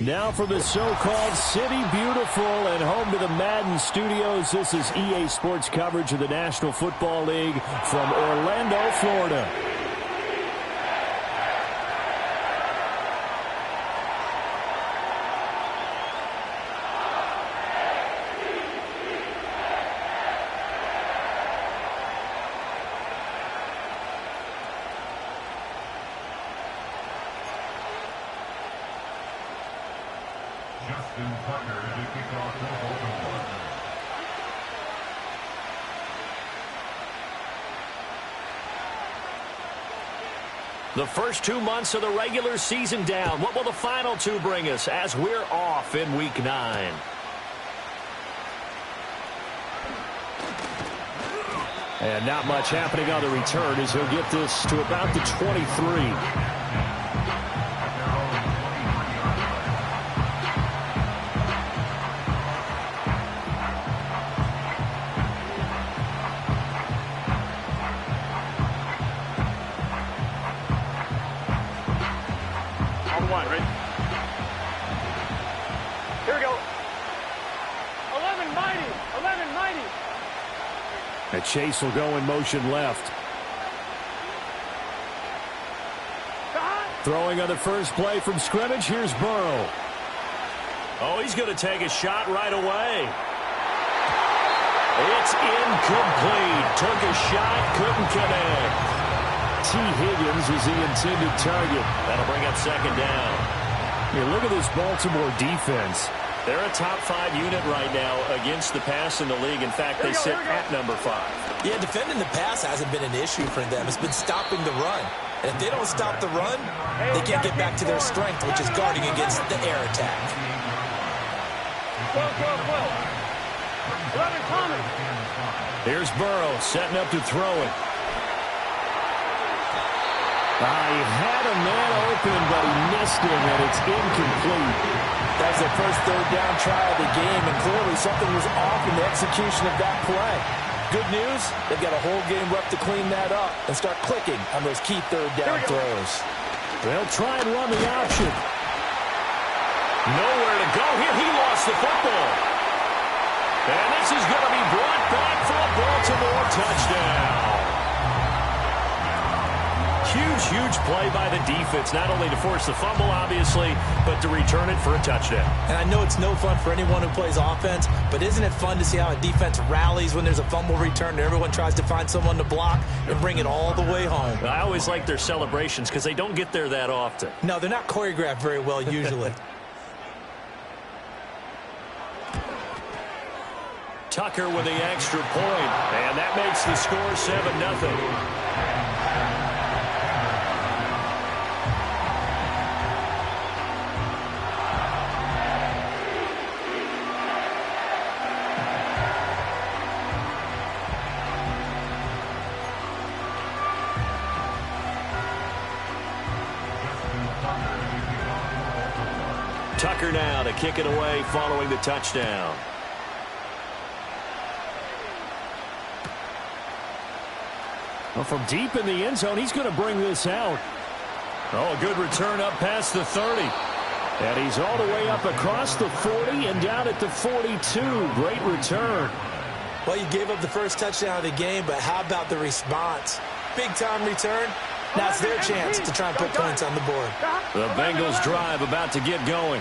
Now from the so-called City Beautiful and home to the Madden Studios, this is EA Sports coverage of the National Football League from Orlando, Florida. The first 2 months of the regular season down. What will the final two bring us as we're off in Week 9? And not much happening on the return as he'll get this to about the 23. Chase will go in motion left. Throwing on the first play from scrimmage. Here's Burrow. Oh, he's going to take a shot right away. It's incomplete. Took a shot, couldn't connect. T. Higgins is the intended target. That'll bring up second down. Here, look at this Baltimore defense. They're a top 5 unit right now against the pass in the league. In fact, they sit at number 5. Yeah, defending the pass hasn't been an issue for them. It's been stopping the run. And if they don't stop the run, they can't get back to their strength, which is guarding against the air attack. Here's Burrow setting up to throw it. He had a man open, but he missed him, and it's incomplete. That was their first third down try of the game, and clearly something was off in the execution of that play. Good news, they've got a whole game left to clean that up and start clicking on those key third down throws. They'll try and run the option. Nowhere to go here. He lost the football. And this is going to be brought back for a Baltimore touchdown. Huge play by the defense, not only to force the fumble, obviously, but to return it for a touchdown. And I know it's no fun for anyone who plays offense, but isn't it fun to see how a defense rallies when there's a fumble return and everyone tries to find someone to block and bring it all the way home? I always like their celebrations because they don't get there that often. No, they're not choreographed very well usually. Tucker with the extra point, and that makes the score 7-0. Tucker now to kick it away following the touchdown. Well, from deep in the end zone, he's going to bring this out. Oh, a good return up past the 30. And he's all the way up across the 40 and down at the 42. Great return. Well, you gave up the first touchdown of the game, but how about the response? Big-time return. Now it's their chance to try and put points on the board. The Bengals drive about to get going.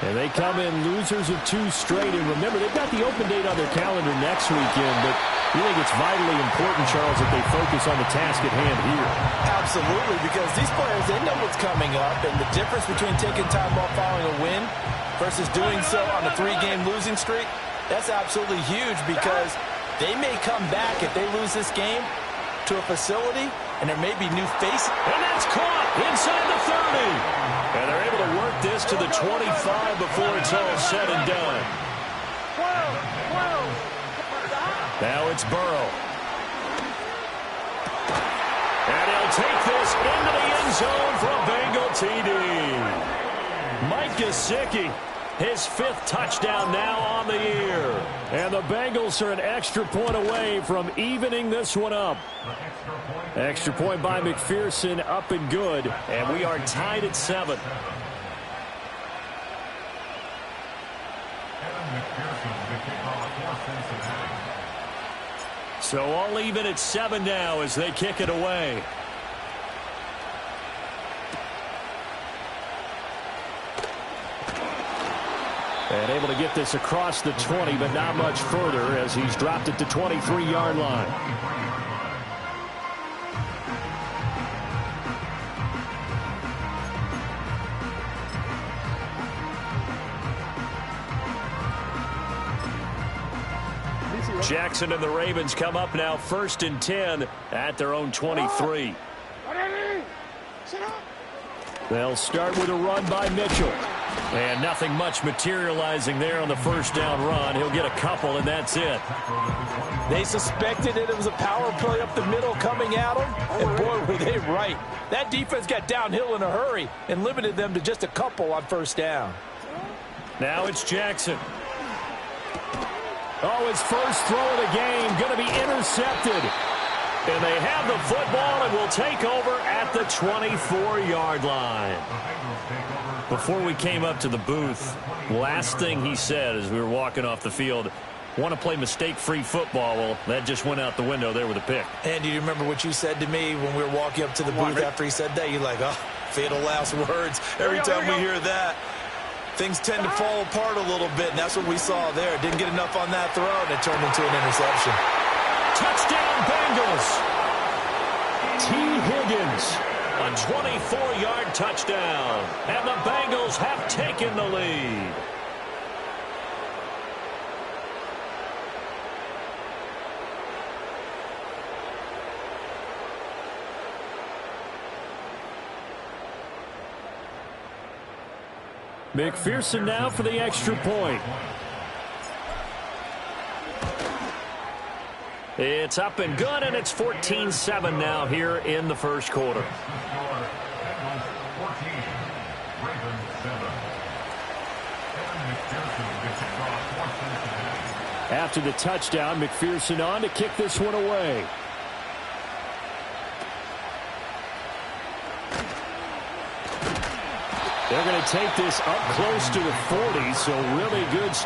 And they come in losers of 2 straight. And remember, they've got the open date on their calendar next weekend. But we think it's vitally important, Charles, that they focus on the task at hand here. Absolutely, because these players, they know what's coming up. And the difference between taking time off following a win versus doing so on a 3-game losing streak, that's absolutely huge because they may come back if they lose this game to a facility, and there may be new faces. And that's caught inside the 30. And they're able to work this to the 25 before it's all said and done. Now it's Burrow. And he'll take this into the end zone for a Bengal TD. Mike Gesicki, his 5th touchdown now on the year. And the Bengals are an extra point away from evening this one up. Extra point by McPherson, up and good. And we are tied at 7. So all even at 7 now as they kick it away. And able to get this across the 20, but not much further as he's dropped it to 23-yard line. Jackson and the Ravens come up now 1st and 10 at their own 23. They'll start with a run by Mitchell. And nothing much materializing there on the first down run. He'll get a couple, and that's it. They suspected it was a power play up the middle coming at them, and boy, were they right. That defense got downhill in a hurry and limited them to just a couple on first down. Now it's Jackson. Oh, his first throw of the game going to be intercepted. And they have the football and will take over at the 24-yard line. Before we came up to the booth, last thing he said as we were walking off the field, want to play mistake-free football. Well, that just went out the window there with a pick. And do you remember what you said to me when we were walking up to the booth after he said that? You're like, oh, fatal last words. Every time we hear that, things tend to fall apart a little bit, and that's what we saw there. Didn't get enough on that throw, and it turned into an interception. Touchdown, Bengals. T. Higgins, a 24-yard touchdown, and the Bengals have taken the lead. McPherson now for the extra point. It's up and good, and it's 14-7 now here in the first quarter. After the touchdown, McPherson on to kick this one away. They're going to take this up close to the 40, so really good.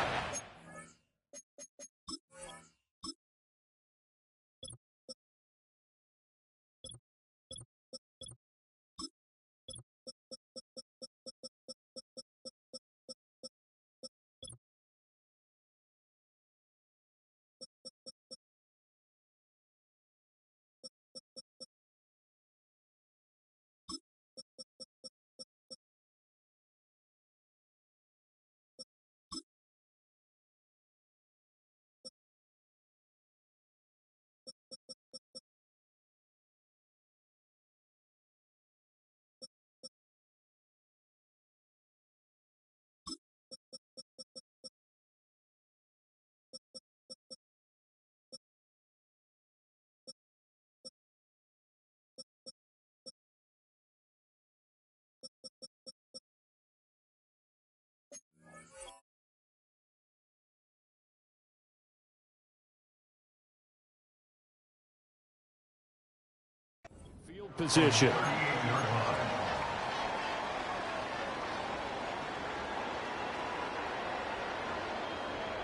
Field position.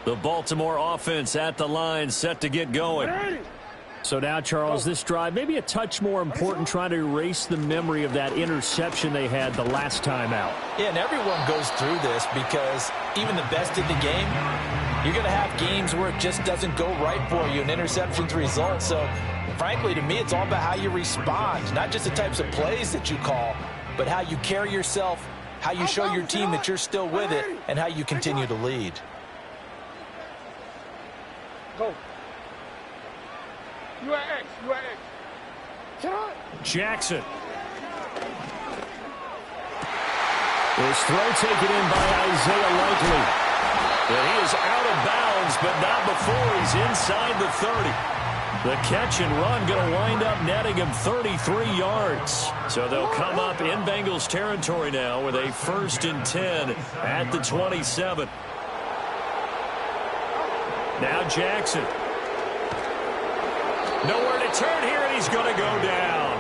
The Baltimore offense at the line, set to get going. So now, Charles, this drive maybe a touch more important, trying to erase the memory of that interception they had the last time out. Yeah, and everyone goes through this because even the best in the game, you're going to have games where it just doesn't go right for you, and interceptions result. So, frankly, to me, it's all about how you respond, not just the types of plays that you call, but how you carry yourself, how you show your team that you're still with it, and how you continue to lead. Go. You are X. You are X. Get on. Jackson. This throw taken in by Isaiah Likely. And he is out of bounds, but not before he's inside the 30. The catch and run going to wind up netting him 33 yards. So they'll come up in Bengals territory now with a 1st and 10 at the 27. Now Jackson. Nowhere to turn here, and he's going to go down.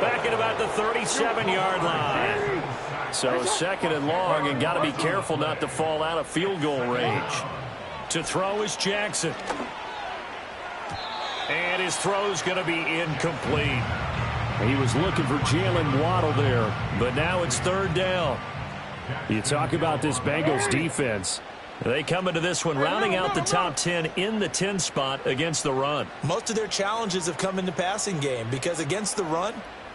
Back at about the 37-yard line. So 2nd and long, and got to be careful not to fall out of field goal range. To throw is Jackson. And his throw's going to be incomplete. He was looking for Jalen Waddle there, but now it's third down. You talk about this Bengals defense. They come into this one rounding out the top 10 in the 10 spot against the run. Most of their challenges have come in the passing game because against the run,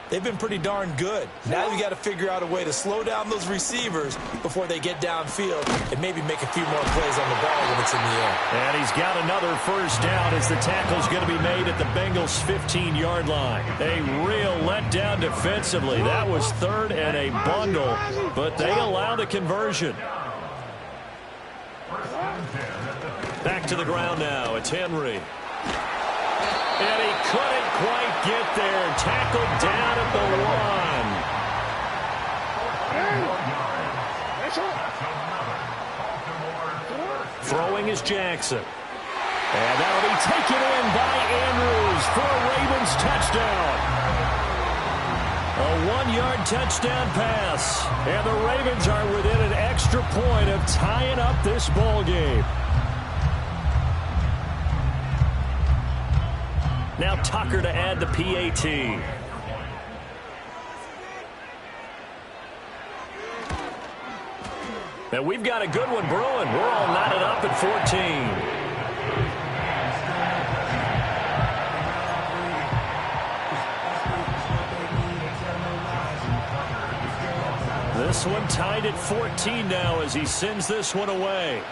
they've been pretty darn good. Now you got to figure out a way to slow down those receivers before they get downfield and maybe make a few more plays on the ball when it's in the air. And he's got another first down as the tackle's going to be made at the Bengals' 15-yard line. A real letdown defensively. That was third and a bundle, but they allow the conversion. Back to the ground now. It's Henry. And he couldn't quite get there. Tackled down at the 1. Throwing is Jackson. And that'll be taken in by Andrews for a Ravens touchdown. A 1-yard touchdown pass. And the Ravens are within an extra point of tying up this ball game. Now Tucker to add the PAT. Now we've got a good one brewing. We're all knotted up at 14. This one tied at 14 now as he sends this one away.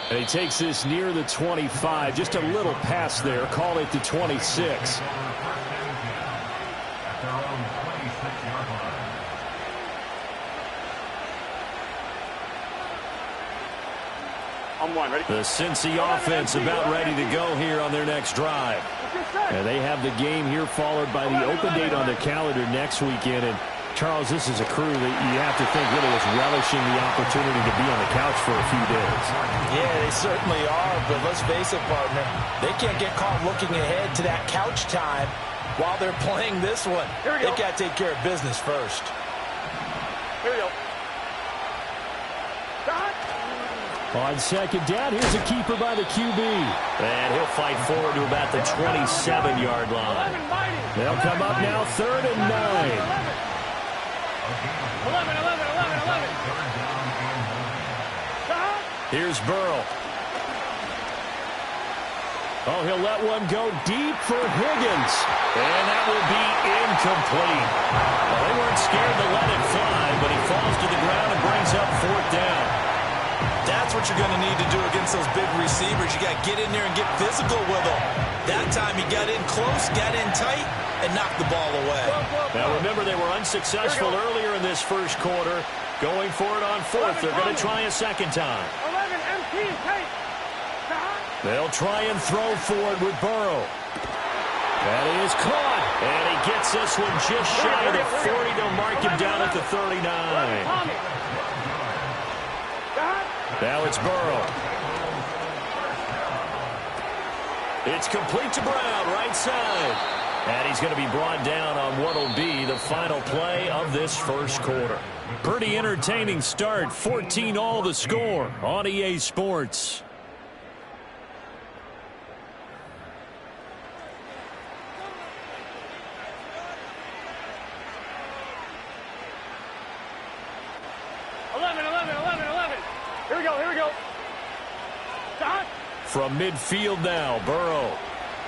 And he takes this near the 25. Just a little pass there. Call it the 26. The Cincy offense about ready to go here on their next drive. And they have the game here followed by the open date on the calendar next weekend. And Charles, this is a crew that you have to think really is relishing the opportunity to be on the couch for a few days. Yeah, they certainly are, but let's face it, partner. They can't get caught looking ahead to that couch time while they're playing this one. They got to take care of business first. Here we go. On second down, here's a keeper by the QB. And he'll fight forward to about the 27-yard line. They'll come up now third and 9. 11. Here's Burrow. Oh, he'll let one go deep for Higgins. And that will be incomplete. Well, they weren't scared to let it fly, but he falls to the ground and brings up fourth down. That's what you're going to need to do against those big receivers. You got to get in there and get physical with them. That time he got in close, got in tight, and knocked the ball away. Now remember, they were unsuccessful earlier in this first quarter. Going for it on fourth. They're going to try a second time. 11 MT, tight. They'll try and throw forward with Burrow. That is caught. And he gets this one just shy of the 40. They'll mark him down at the 39. Now it's Burrow. It's complete to Brown, right side. And he's going to be brought down on what will be the final play of this first quarter. Pretty entertaining start. 14-all the score on EA Sports. From midfield now, Burrow.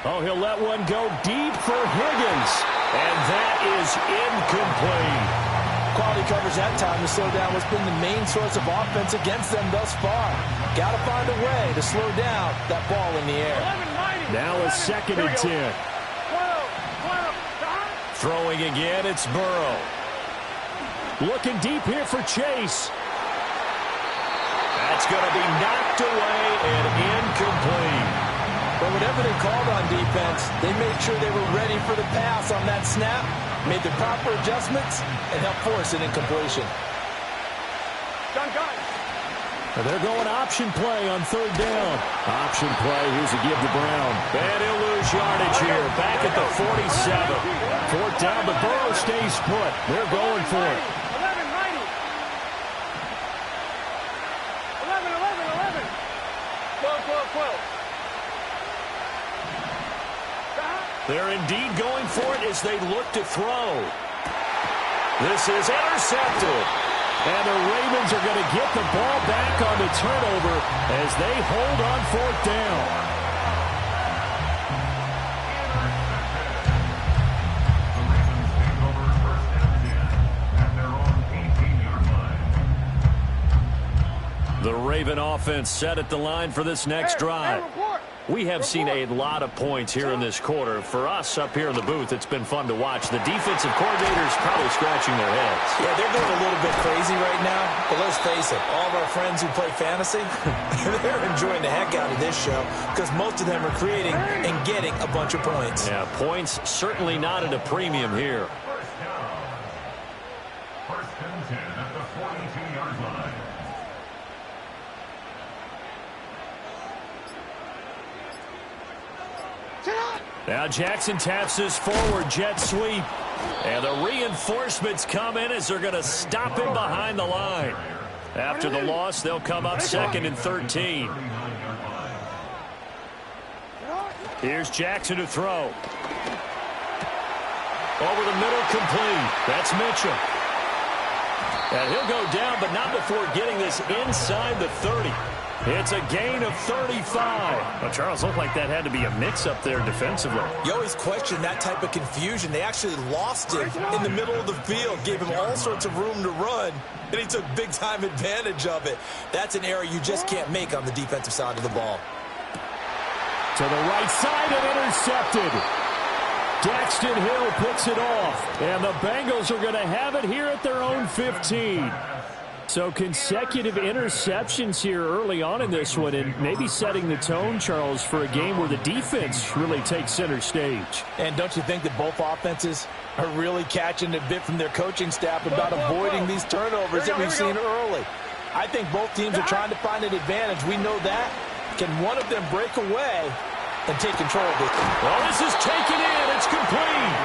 Oh, he'll let one go deep for Higgins. And that is incomplete. Quality coverage that time to slow down what's been the main source of offense against them thus far. Got to find a way to slow down that ball in the air. Now a second and 10. Throwing again, it's Burrow. Looking deep here for Chase. That's going to be knocked away and incomplete. But whatever they called on defense, they made sure they were ready for the pass on that snap, made the proper adjustments, and helped force an incompletion. And they're going option play on third down. Option play. Here's a give to Brown. And he'll lose yardage here. Back at the 47. Fourth down, but Burrow stays put. They're going for it. 11. 12. They're indeed going for it as they look to throw. This is intercepted. And the Ravens are going to get the ball back on the turnover as they hold on fourth down. The Raven offense set at the line for this next drive. We have seen a lot of points here in this quarter. For us up here in the booth, it's been fun to watch. The defensive coordinators probably scratching their heads. Yeah, they're going a little bit crazy right now. But let's face it, all of our friends who play fantasy, they're enjoying the heck out of this show because most of them are creating and getting a bunch of points. Yeah, points certainly not at a premium here. First and 10 at the 42-yard line. Now Jackson taps this forward jet sweep. And the reinforcements come in as they're going to him behind the line. After the loss, they'll come up second and 13. Here's Jackson to throw. Over the middle, complete. That's Mitchell. And he'll go down, but not before getting this inside the 30. It's a gain of 35. Well, Charles, looked like that had to be a mix-up there defensively. You always question that type of confusion. They actually lost him in the middle of the field, gave him all sorts of room to run, and he took big-time advantage of it. That's an error you just can't make on the defensive side of the ball. To the right side and intercepted. Daxton Hill picks it off, and the Bengals are going to have it here at their own 15. So consecutive interceptions here early on in this one, and maybe setting the tone, Charles, for a game where the defense really takes center stage. And don't you think that both offenses are really catching a bit from their coaching staff about avoiding these turnovers that we've seen early? I think both teams are trying to find an advantage. We know that. Can one of them break away and take control of it? Well, this is taken in. It's complete.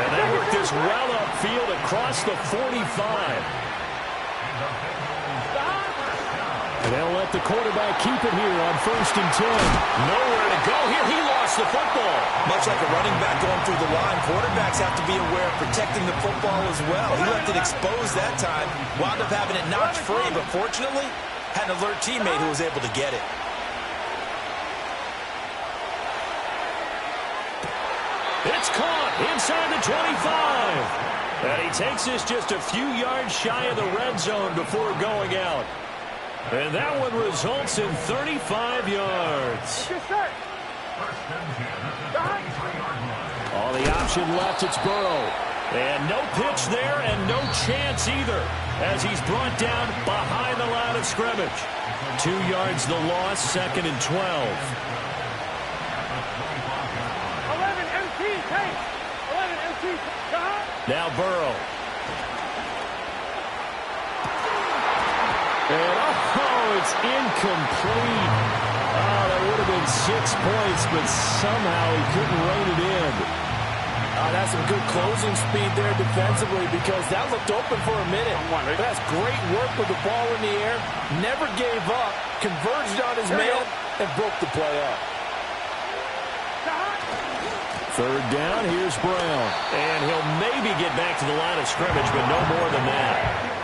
And they work this well upfield across the 45. And they'll let the quarterback keep it here on 1st and 10. Nowhere to go here. He lost the football. Much like a running back going through the line, quarterbacks have to be aware of protecting the football as well. He left it exposed that time, wound up having it notch free, but fortunately, had an alert teammate who was able to get it. It's caught inside the 25. And he takes this just a few yards shy of the red zone before going out. And that one results in 35 yards. All the option left, it's Burrow. And no pitch there and no chance either as he's brought down behind the line of scrimmage. 2 yards the loss, 2nd and 12. 11 MT, take. 11 MT. Now Burrow. And it's incomplete. Oh, that would have been 6 points, but somehow he couldn't rein it in. That's some good closing speed there defensively because that looked open for a minute. That's great work with the ball in the air. Never gave up, converged on his man, and broke the play up. 3rd down, here's Brown. And he'll maybe get back to the line of scrimmage, but no more than that.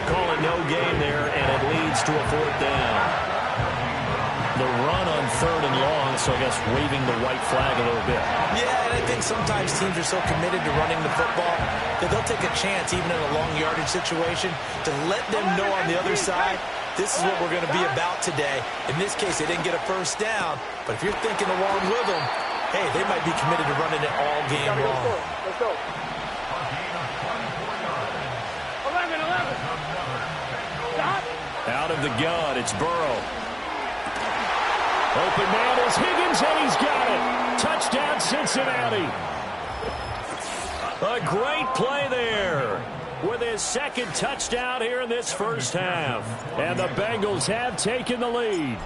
Call it no gain there, and it leads to a 4th down. The run on 3rd and long, so I guess waving the white flag a little bit. Yeah, and I think sometimes teams are so committed to running the football that they'll take a chance, even in a long yardage situation, to let them know on the other side, this is what we're going to be about today. In this case, they didn't get a 1st down, but if you're thinking along with them, hey, they might be committed to running it all game long. Let's go. 11. Stop. Out of the gun, it's Burrow. Open man is Higgins, and he's got it. Touchdown, Cincinnati. A great play there. with his second touchdown here in this first half. And the Bengals have taken the lead.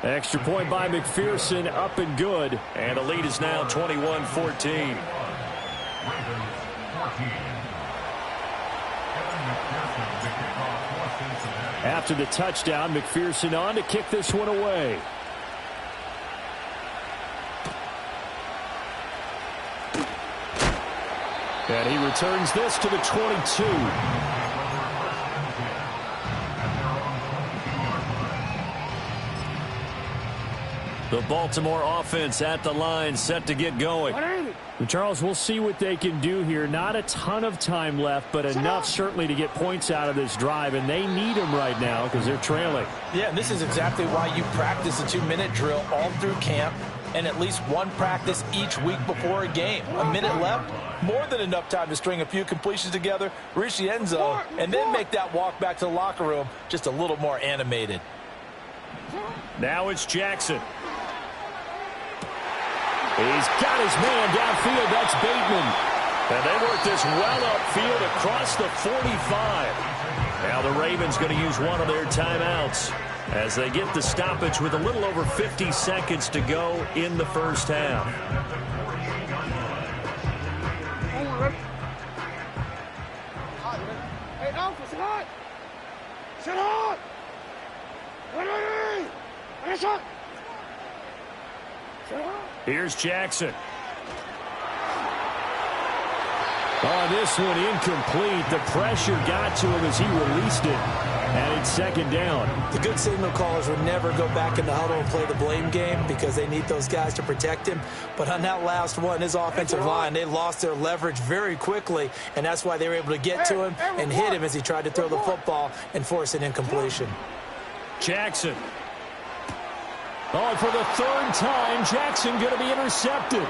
Extra point by McPherson, up and good. And the lead is now 21-14. After the touchdown, McPherson on to kick this one away. And he returns this to the 22. The Baltimore offense at the line, set to get going. And Charles, we'll see what they can do here. Not a ton of time left, but enough certainly to get points out of this drive, and they need them right now because they're trailing. Yeah, and this is exactly why you practice a 2-minute drill all through camp and at least one practice each week before a game. A minute left, more than enough time to string a few completions together, reach the end zone, and then make that walk back to the locker room just a little more animated. Now it's Jackson. He's got his man downfield. That's Bateman. And they work this well upfield across the 45. Now the Ravens going to use one of their timeouts as they get the stoppage with a little over 50 seconds to go in the first half. Hey, Alpha, sit hot! Sit hot! Ready! Shot! Here's Jackson. On this one, incomplete. The pressure got to him as he released it. And it's second down. The good signal callers would never go back in the huddle and play the blame game because they need those guys to protect him. But on that last one, his offensive line, they lost their leverage very quickly, and that's why they were able to get to him and hit him as he tried to throw the football and force an incompletion. Jackson. Oh, for the third time, Jackson going to be intercepted.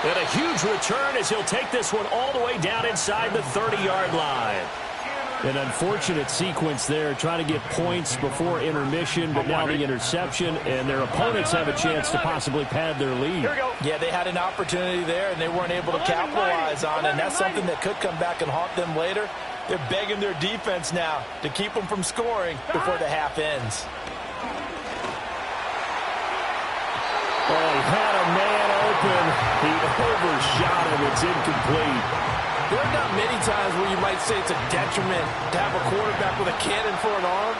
And a huge return as he'll take this one all the way down inside the 30-yard line. An unfortunate sequence there, trying to get points before intermission, but now the interception, and their opponents have a chance to possibly pad their lead. Yeah, they had an opportunity there, and they weren't able to capitalize on it, and that's something that could come back and haunt them later. They're begging their defense now to keep them from scoring before the half ends. Oh, he had a man open. He overshot him. It's incomplete. There are not many times where you might say it's a detriment to have a quarterback with a cannon for an arm,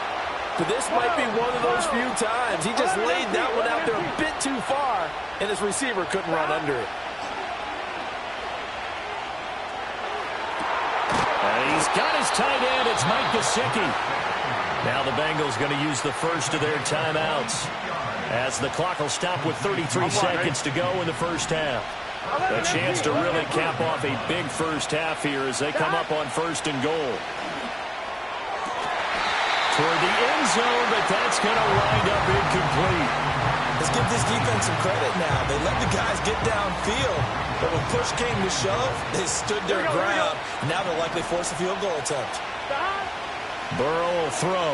but this might be one of those few times. He just laid that one out there a bit too far, and his receiver couldn't run under it. And he's got his tight end. It's Mike Gesicki. Now the Bengals going to use the first of their timeouts, as the clock will stop with 33 seconds to go in the first half. A chance to really cap off a big first half here as they come up on first and goal. Toward the end zone, but that's going to wind up incomplete. Let's give this defense some credit now. They let the guys get downfield, but when push came to shove, they stood their ground. Now they'll likely force a field goal attempt. Burrow will throw.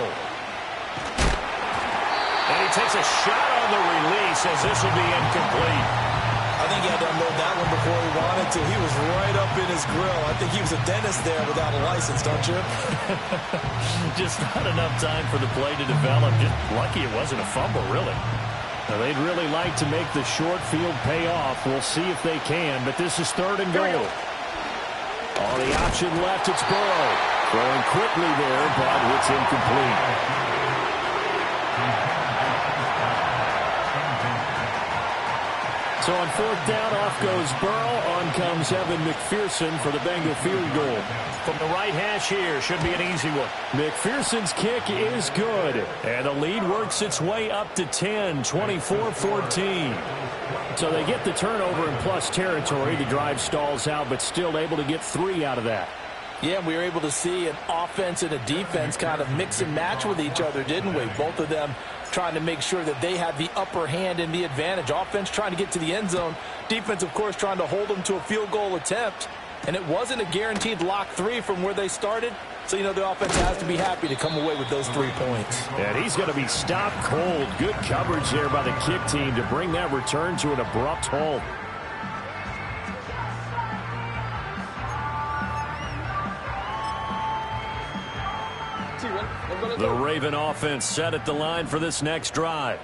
And he takes a shot on the release as this will be incomplete. I think he had to unload that one before he wanted to. He was right up in his grill. I think he was a dentist there without a license, don't you? Just not enough time for the play to develop. Just lucky it wasn't a fumble, really. Now, they'd really like to make the short field pay off. We'll see if they can, but this is third and goal. On the option left, it's Burrow. Throwing quickly there, but it's incomplete. So on fourth down, off goes Burrow. On comes Evan McPherson for the Bengal field goal. From the right hash here, should be an easy one. McPherson's kick is good. And the lead works its way up to 10, 24-14. So they get the turnover in plus territory. The drive stalls out, but still able to get 3 out of that. Yeah, we were able to see an offense and a defense kind of mix and match with each other, didn't we? Both of them trying to make sure that they had the upper hand and the advantage. Offense trying to get to the end zone. Defense, of course, trying to hold them to a field goal attempt. And it wasn't a guaranteed lock 3 from where they started. So, you know, the offense has to be happy to come away with those 3 points. And he's going to be stopped cold. Good coverage there by the kick team to bring that return to an abrupt halt. Raven offense set at the line for this next drive.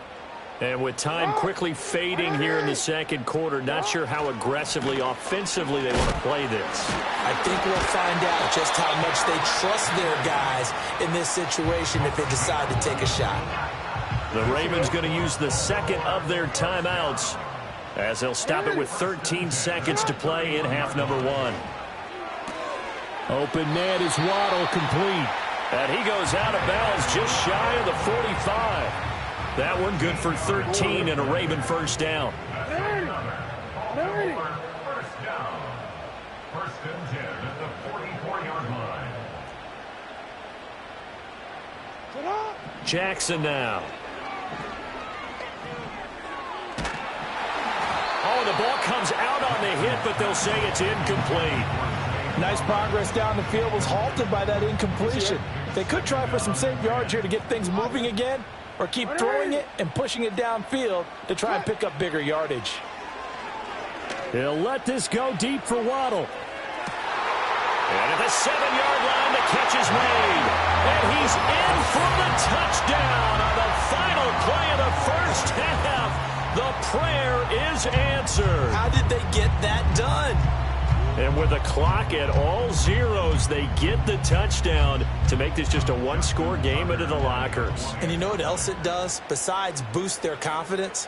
And with time quickly fading here in the second quarter, not sure how aggressively, offensively they want to play this. I think we'll find out just how much they trust their guys in this situation if they decide to take a shot. The Ravens going to use the second of their timeouts as they'll stop it with 13 seconds to play in half number 1. Open man is Waddle, complete. And he goes out of bounds just shy of the 45. That one good for 13 and a Raven first down. First down. First and 10 at the 44-yard line. Jackson now. Oh, the ball comes out on the hit, but they'll say it's incomplete. Nice progress down the field, was halted by that incompletion. They could try for some safe yards here to get things moving again, or keep throwing it and pushing it downfield to try and pick up bigger yardage. He'll let this go deep for Waddle. And at the 7-yard line, the catch is made. And he's in for the touchdown on the final play of the first half. The prayer is answered. How did they get that done? And with the clock at all zeros, they get the touchdown to make this just a one-score game into the lockers. And you know what else it does besides boost their confidence?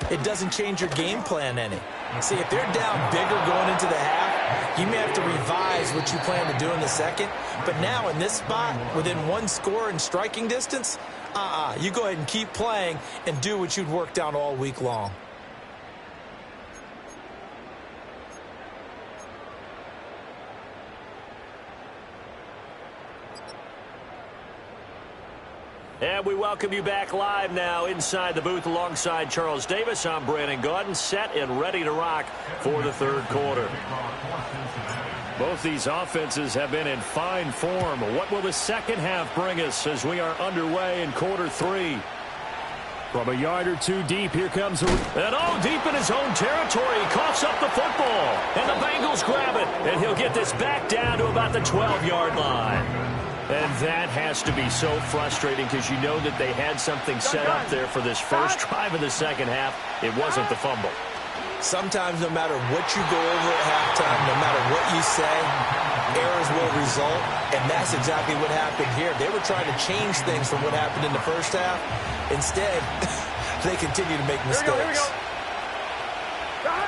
It doesn't change your game plan any. See, if they're down bigger going into the half, you may have to revise what you plan to do in the second. But now in this spot, within one score in striking distance, you go ahead and keep playing and do what you'd worked on all week long. And we welcome you back live now inside the booth alongside Charles Davis. I'm Brandon Gaudin, set and ready to rock for the third quarter. Both these offenses have been in fine form. What will the second half bring us as we are underway in quarter 3? From a yard or two deep, here comes deep in his own territory. He coughs up the football, and the Bengals grab it, and he'll get this back down to about the 12-yard line. And that has to be so frustrating because you know that they had something set up there for this first drive of the second half. It wasn't the fumble. Sometimes no matter what you go over at halftime, no matter what you say, errors will result, and that's exactly what happened here. They were trying to change things from what happened in the first half. Instead, they continue to make mistakes. Here we go.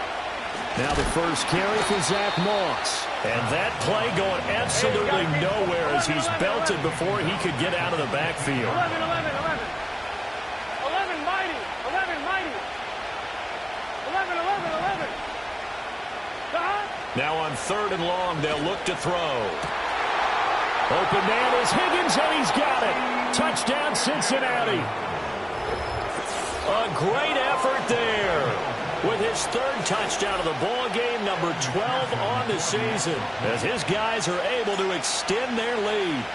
Now the first carry for Zach Moss. And that play going absolutely nowhere as he's belted before he could get out of the backfield. 11, mighty. 11. Now on third and long, they'll look to throw. Open man is Higgins, and he's got it. Touchdown, Cincinnati. A great effort there. With his third touchdown of the ball game, number 12 on the season, as his guys are able to extend their lead.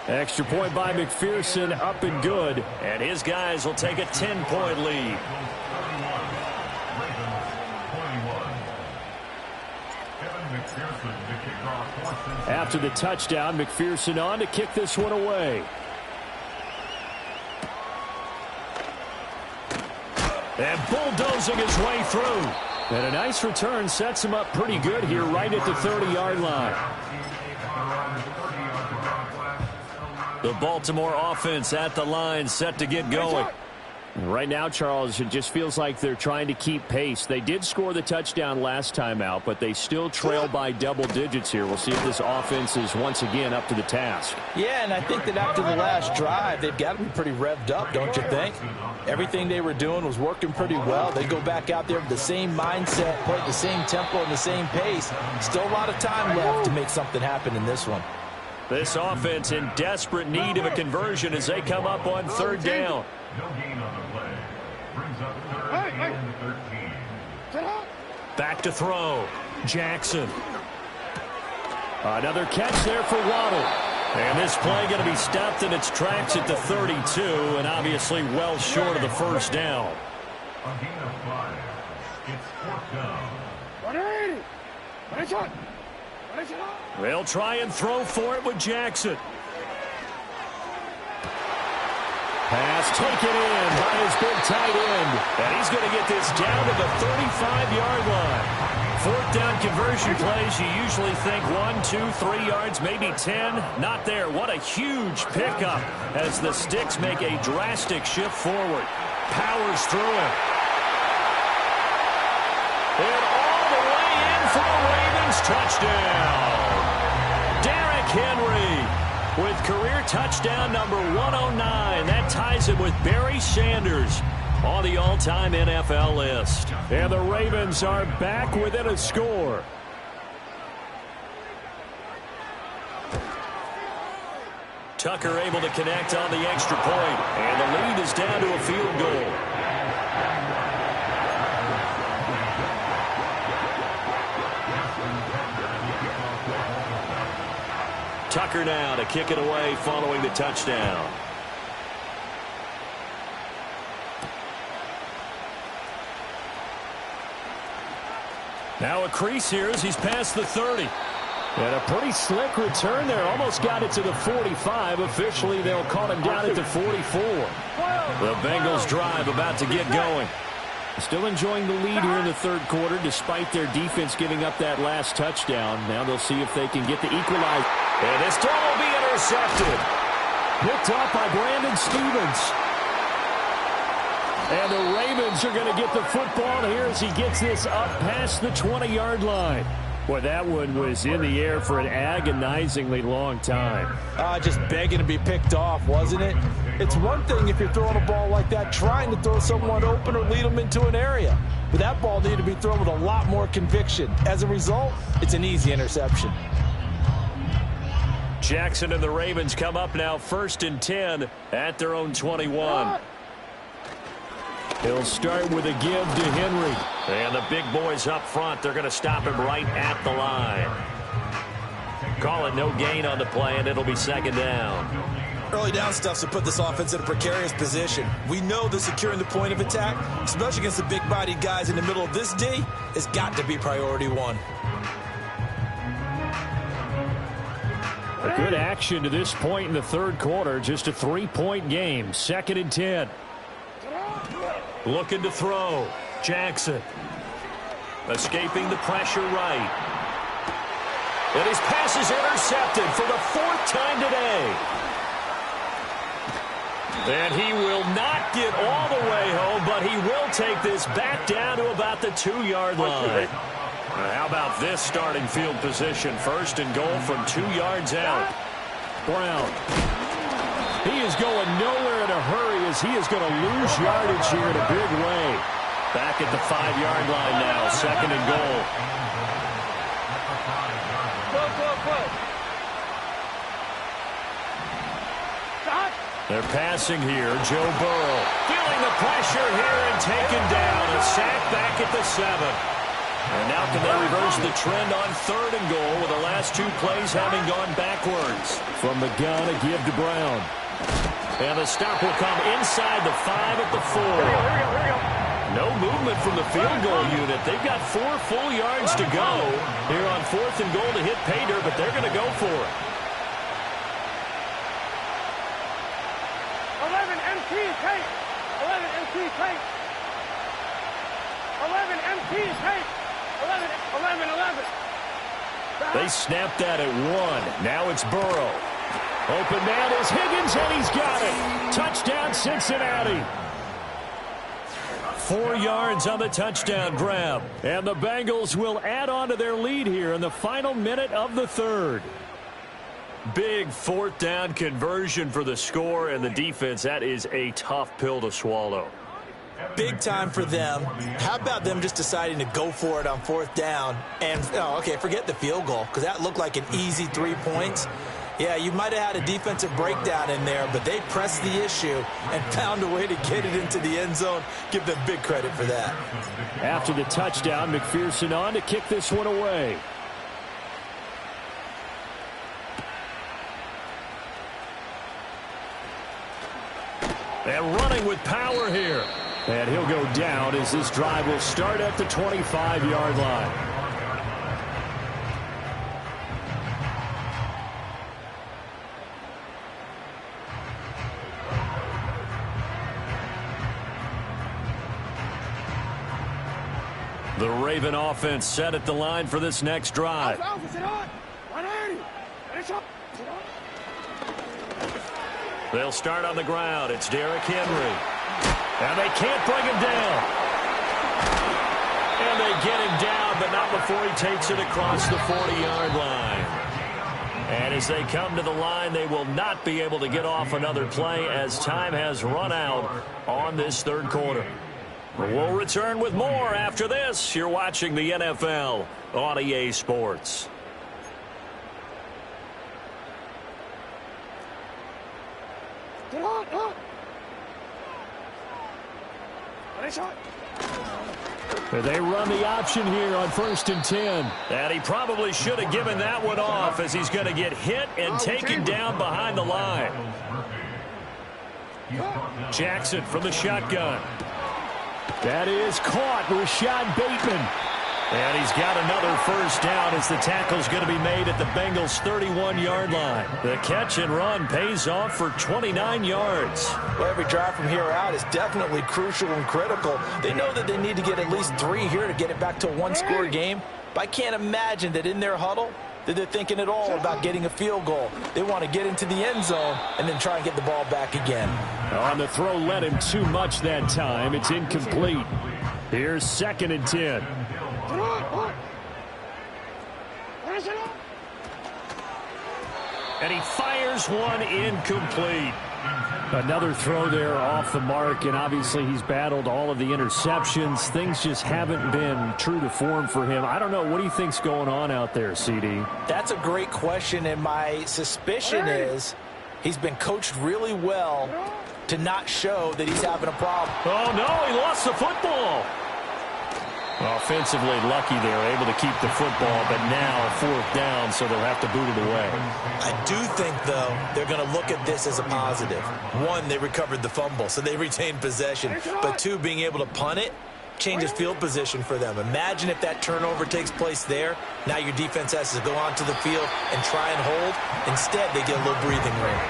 Extra point by McPherson, up and good, and his guys will take a 10-point lead. After the touchdown, McPherson on to kick this one away. And bulldozing his way through. And a nice return sets him up pretty good here right at the 30-yard line. The Baltimore offense at the line set to get going. Right now, Charles, it just feels like they're trying to keep pace. They did score the touchdown last time out, but they still trail by double digits here. We'll see if this offense is once again up to the task. Yeah, and I think that after the last drive, they've got to be pretty revved up, don't you think? Everything they were doing was working pretty well. They go back out there with the same mindset, play at the same tempo and the same pace. Still a lot of time left to make something happen in this one. This offense in desperate need of a conversion as they come up on third down. No gain on the play. Brings up third and 13. Back to throw. Jackson. Another catch there for Waddle. And this play going to be stopped in its tracks at the 32, and obviously well short of the first down. A gain of 5. It's fourth down. 180. They'll try and throw for it with Jackson. Pass taken in by his big tight end. And he's going to get this down to the 35-yard line. Fourth down conversion plays, you usually think 1, 2, 3 yards, maybe 10. Not there. What a huge pickup as the Sticks make a drastic shift forward. Powers through him. And all the way in for the Ravens touchdown. Derrick Henry with career touchdown number 109. That ties him with Barry Sanders on the all-time NFL list. And the Ravens are back within a score. Tucker able to connect on the extra point. And the lead is down to a field goal. Tucker now to kick it away following the touchdown. Now a crease here as he's past the 30. And a pretty slick return there. Almost got it to the 45. Officially, they'll call him down at the 44. The Bengals drive about to get going. Still enjoying the lead here in the third quarter despite their defense giving up that last touchdown. Now they'll see if they can get the equalizer. And this throw will be intercepted. Picked off by Brandon Stevens. And the Ravens are going to get the football here as he gets this up past the 20-yard line. Boy, that one was in the air for an agonizingly long time. Just begging to be picked off, wasn't it? It's one thing if you're throwing a ball like that, trying to throw someone open or lead them into an area. But that ball needed to be thrown with a lot more conviction. As a result, it's an easy interception. Jackson and the Ravens come up now 1st and 10 at their own 21. He'll start with a give to Henry. And the big boys up front, they're going to stop him right at the line. Call it no gain on the play, and it'll be 2nd down. Early down stuff to put this offense in a precarious position. We know that securing the point of attack, especially against the big-bodied guys in the middle of this D, has got to be priority one. A good action to this point in the third quarter. Just a 3-point game. 2nd and 10. Looking to throw. Jackson. Escaping the pressure right. And his pass is intercepted for the 4th time today. And he will not get all the way home, but he will take this back down to about the 2-yard line. How about this starting field position? 1st and goal from 2 yards out. Brown. He is going nowhere in a hurry as he is going to lose yardage here in a big way. Back at the 5-yard line now. 2nd and goal. They're passing here. Joe Burrow feeling the pressure here and taken down. A sack back at the 7. And now can they reverse the trend on 3rd and goal with the last 2 plays having gone backwards. From the gun, a give to Brown. And the stop will come inside the 5 at the 4. No movement from the field goal unit. They've got 4 full yards to go here on 4th and goal to hit pay dirt, but they're going to go for it. 11 MT tape. 11 MT tape. 11 MT tape. 11. They snapped that at 1. Now it's Burrow. Open man is Higgins, and he's got it. Touchdown, Cincinnati. 4 yards on the touchdown grab. And the Bengals will add on to their lead here in the final minute of the 3rd. Big 4th down conversion for the score and the defense. That is a tough pill to swallow. Big time for them. How about them just deciding to go for it on 4th down? And, forget the field goal, because that looked like an easy 3 points. Yeah, you might have had a defensive breakdown in there, but they pressed the issue and found a way to get it into the end zone. Give them big credit for that. After the touchdown, McPherson on to kick this one away. And running with power here. And he'll go down as this drive will start at the 25-yard line. The Raven offense set at the line for this next drive. They'll start on the ground. It's Derrick Henry. And they can't bring him down. And they get him down, but not before he takes it across the 40-yard line. And as they come to the line, they will not be able to get off another play as time has run out on this third quarter. We'll return with more after this. You're watching the NFL on EA Sports. They run the option here on 1st and 10. And he probably should have given that one off as he's going to get hit and taken down behind the line. Jackson from the shotgun. That is caught. Rashad Bateman. And he's got another first down as the tackle's going to be made at the Bengals' 31-yard line. The catch and run pays off for 29 yards. Well, every drive from here out is definitely crucial and critical. They know that they need to get at least 3 here to get it back to a one-score game. But I can't imagine that in their huddle that they're thinking at all about getting a field goal. They want to get into the end zone and then try and get the ball back again. On the throw led him too much that time. It's incomplete. Here's 2nd and 10. And he fires one incomplete. Another throw there off the mark, and obviously he's battled all of the interceptions. Things just haven't been true to form for him. I don't know. What do you think's going on out there, CD? That's a great question, and my suspicion is he's been coached really well to not show that he's having a problem. Oh, no, he lost the football. Offensively lucky they were able to keep the football, but now 4th down, so they'll have to boot it away. I do think, though, they're going to look at this as a positive. 1, they recovered the fumble, so they retained possession. But 2, being able to punt it changes field position for them. Imagine if that turnover takes place there. Now your defense has to go onto the field and try and hold. Instead, they get a little breathing room.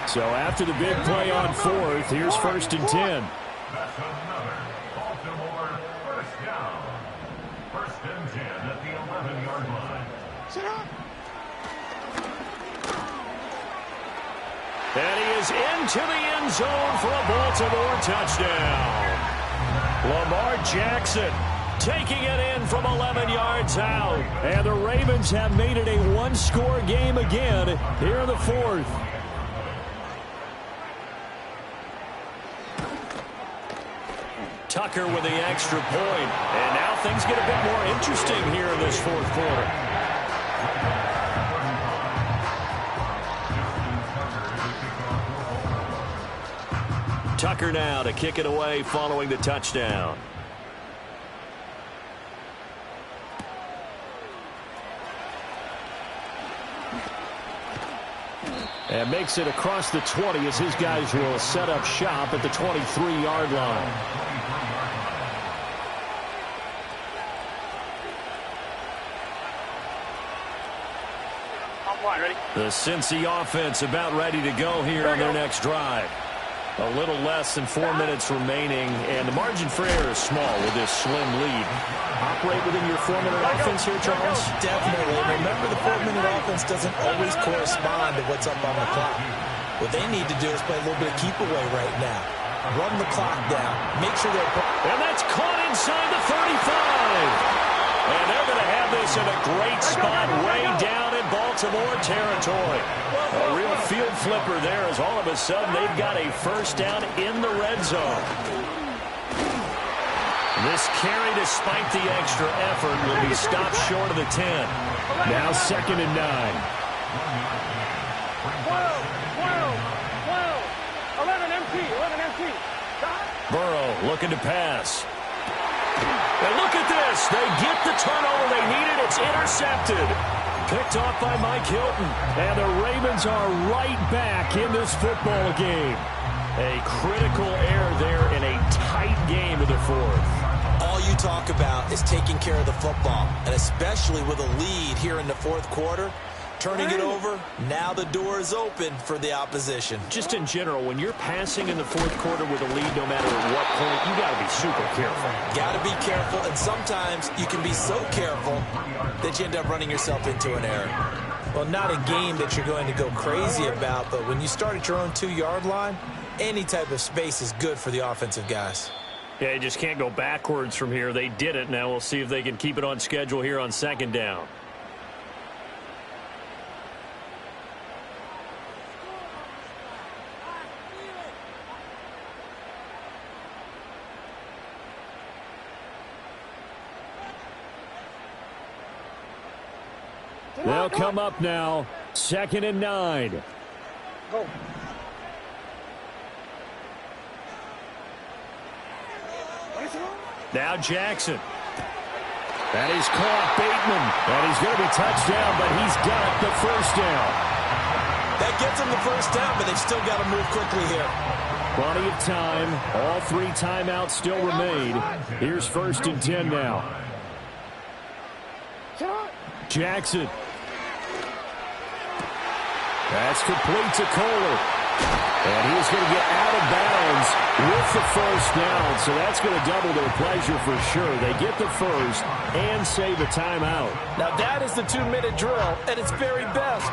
So after the big play on 4th, here's 1st and 10. That's another Baltimore first down. 1st and 10 at the 11-yard line. And he is into the end zone for a Baltimore touchdown. Lamar Jackson taking it in from 11 yards out. And the Ravens have made it a one-score game again here in the 4th. Tucker with the extra point. And now things get a bit more interesting here in this 4th quarter. Tucker now to kick it away following the touchdown. And makes it across the 20 as his guys will set up shop at the 23-yard line. The Cincy offense about ready to go here on their next drive. A little less than 4 minutes remaining, and the margin for error is small with this slim lead. Operate within your 4-minute offense here, Charles? Definitely. Remember, the 4-minute offense doesn't always correspond to what's up on the clock. What they need to do is play a little bit of keep away right now. Run the clock down. Make sure they're... And that's caught inside the 35. And they're going to have this in a great spot way down in Baltimore territory. A real field flipper there as all of a sudden they've got a first down in the red zone. This carry, despite the extra effort, will be stopped short of the 10. Now 2nd and 9. 11 empty. Burrow looking to pass. And look at this. They get the turnover they needed. It's intercepted. Picked off by Mike Hilton. And the Ravens are right back in this football game. A critical error there in a tight game of the 4th. All you talk about is taking care of the football. And especially with a lead here in the 4th quarter, turning it over. Now the door is open for the opposition. Just in general, when you're passing in the fourth quarter with a lead, no matter at what point, you got to be super careful. Got to be careful, and sometimes you can be so careful that you end up running yourself into an error. Well, not a game that you're going to go crazy about, but when you start at your own 2-yard line, any type of space is good for the offensive guys. Yeah, you just can't go backwards from here. They did it. Now we'll see if they can keep it on schedule here on second down. They'll come up now. 2nd and 9. Go. Now Jackson. That is caught. Bateman. And he's going to be touchdown, but he's got the first down. That gets them the first down, but they've still got to move quickly here. Plenty of time. All 3 timeouts still remain. Here's 1st and 10 now. Jackson. That's complete to Kohler. And he's going to get out of bounds with the first down. So that's going to double their pleasure for sure. They get the first and save a timeout. Now that is the 2-minute drill at its very best.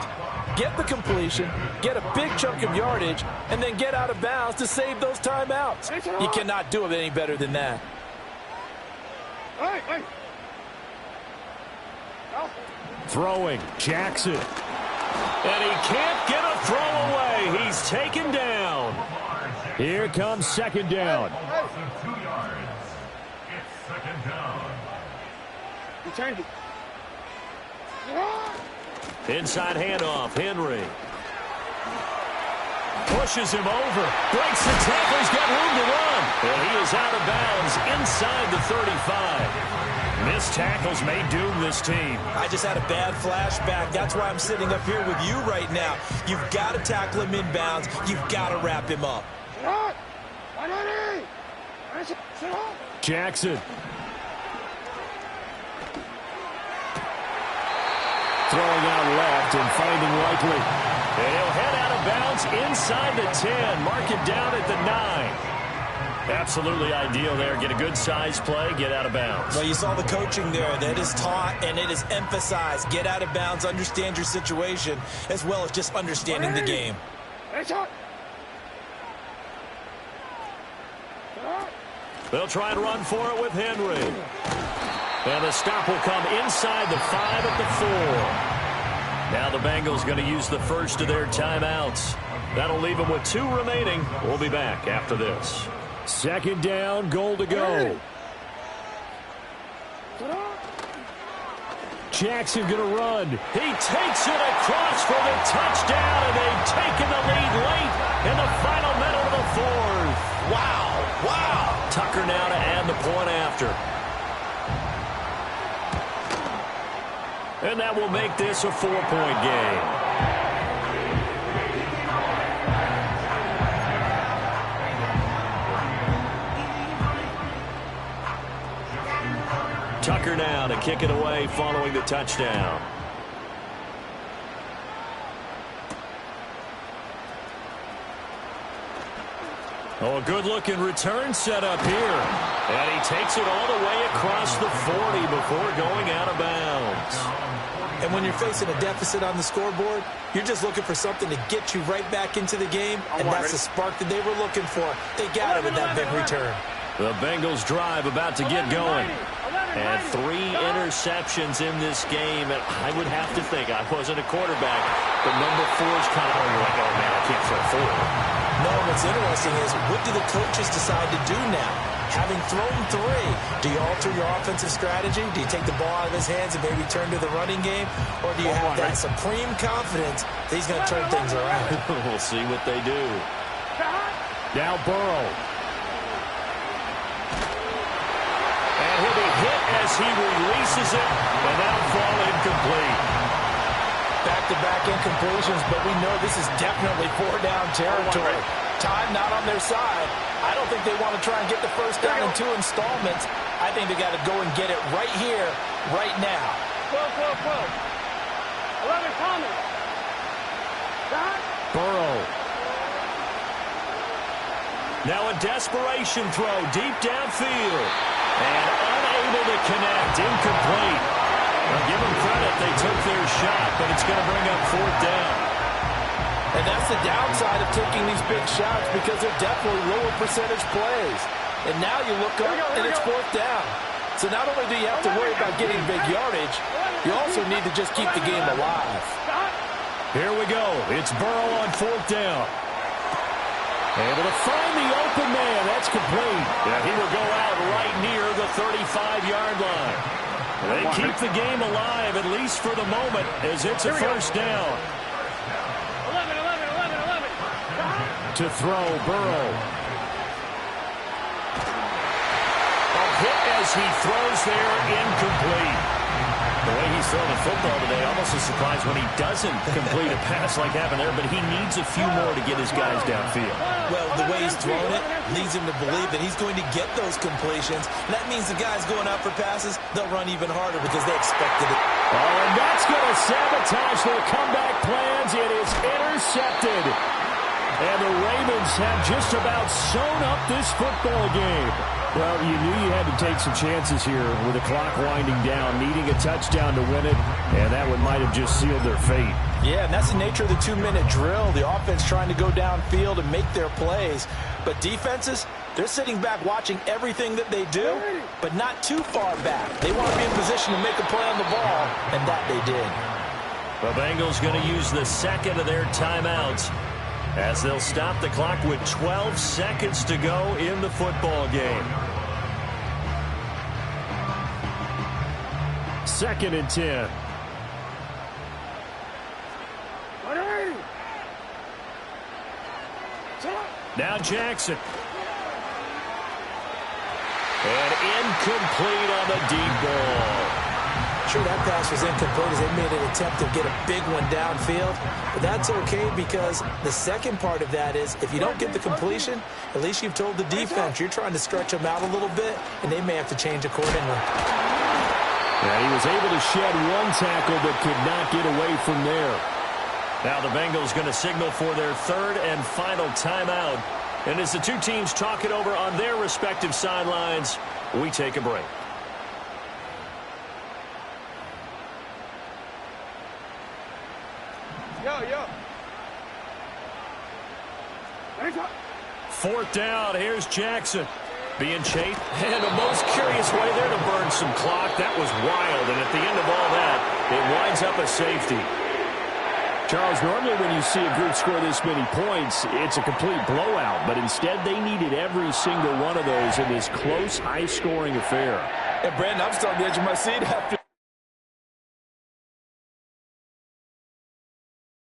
Get the completion, get a big chunk of yardage, and then get out of bounds to save those timeouts. You cannot do it any better than that. Throwing, Jackson. And he can't get a throw away. He's taken down. Here comes 2nd down. Of 2 yards. It's 2nd down. Return it. Inside handoff, Henry. Pushes him over. Breaks the tackle. He's got room to run. And he is out of bounds inside the 35. Missed tackles may doom this team. I just had a bad flashback. That's why I'm sitting up here with you right now. You've got to tackle him inbounds. You've got to wrap him up. Jackson. Throwing out left and finding Likely. And he'll head out of bounds inside the 10. Mark it down at the 9. Absolutely ideal there. Get a good size play, get out of bounds. Well, you saw the coaching there. That is taught and it is emphasized. Get out of bounds, understand your situation, as well as just understanding the game. They'll try and run for it with Henry. And the stop will come inside the 5 at the 4. Now the Bengals going to use the first of their timeouts. That'll leave them with 2 remaining. We'll be back after this. 2nd down, goal to go. Jackson going to run. He takes it across for the touchdown, and they've taken the lead late in the final minute of the 4th. Wow, wow. Tucker now to add the point after. And that will make this a 4-point game. Tucker now to kick it away following the touchdown. Oh, a good-looking return set up here. And he takes it all the way across the 40 before going out of bounds. And when you're facing a deficit on the scoreboard, you're just looking for something to get you right back into the game, and that's the spark that they were looking for. They got it with that big return. The Bengals drive about to get going. And 3 interceptions in this game. And I would have to think, I wasn't a quarterback, but number 4 is kind of, like, oh, man, I can't throw 4. No, what's interesting is, what do the coaches decide to do now? Having thrown 3, do you alter your offensive strategy? Do you take the ball out of his hands and maybe turn to the running game? Or do you have that supreme confidence that he's going to turn things around? We'll see what they do. Now Burrow. And he'll be hit as he releases it, and that'll fall incomplete. Back-to-back incompletions, but we know this is definitely 4-down territory. Time not on their side. I don't think they want to try and get the first down in 2 installments. I think they got to go and get it right here, right now. 11 coming. Stop. Burrow. Now a desperation throw deep downfield. And unable to connect. Incomplete. Well, give them credit. They took their shot, but it's going to bring up 4th down. And that's the downside of taking these big shots because they're definitely lower percentage plays. And now you look up and it's 4th down. So not only do you have to worry about getting big yardage, you also need to just keep the game alive. Here we go. It's Burrow on 4th down. Able to find the open man. That's complete. Yeah, he will go out right near the 35-yard line. They keep the game alive, at least for the moment, as it's a 1st down. 11, 11, 11, 11. To throw, Burrow. A hit as he throws there, incomplete. The way he's throwing the football today, almost a surprise when he doesn't complete a pass like happened there, but he needs a few more to get his guys downfield. Well, the way he's throwing it leads him to believe that he's going to get those completions. And that means the guys going out for passes, they'll run even harder because they expected it. Oh, and that's going to sabotage their comeback plans. It is intercepted. And the Ravens have just about sewn up this football game. Well, you knew you had to take some chances here with the clock winding down, needing a touchdown to win it, and that one might have just sealed their fate. Yeah, and that's the nature of the 2-minute drill. The offense trying to go downfield and make their plays. But defenses, they're sitting back watching everything that they do, but not too far back. They want to be in position to make a play on the ball, and that they did. The Bengals going to use the second of their timeouts as they'll stop the clock with 12 seconds to go in the football game. 2nd and 10. Now Jackson. And incomplete on the deep ball. Sure, that pass was incomplete as they made an attempt to get a big one downfield. But that's okay because the second part of that is if you don't get the completion, at least you've told the defense you're trying to stretch them out a little bit, and they may have to change accordingly. Yeah, he was able to shed one tackle but could not get away from there. Now the Bengals going to signal for their 3rd and final timeout. And as the two teams talk it over on their respective sidelines, we take a break. Yo. 4th down. Here's Jackson. Being chased. And a most curious way there to burn some clock. That was wild. And at the end of all that, it winds up a safety. Charles, normally when you see a group score this many points, it's a complete blowout. But instead, they needed every single one of those in this close, high-scoring affair. And Brandon, I'm still on the edge of my seat after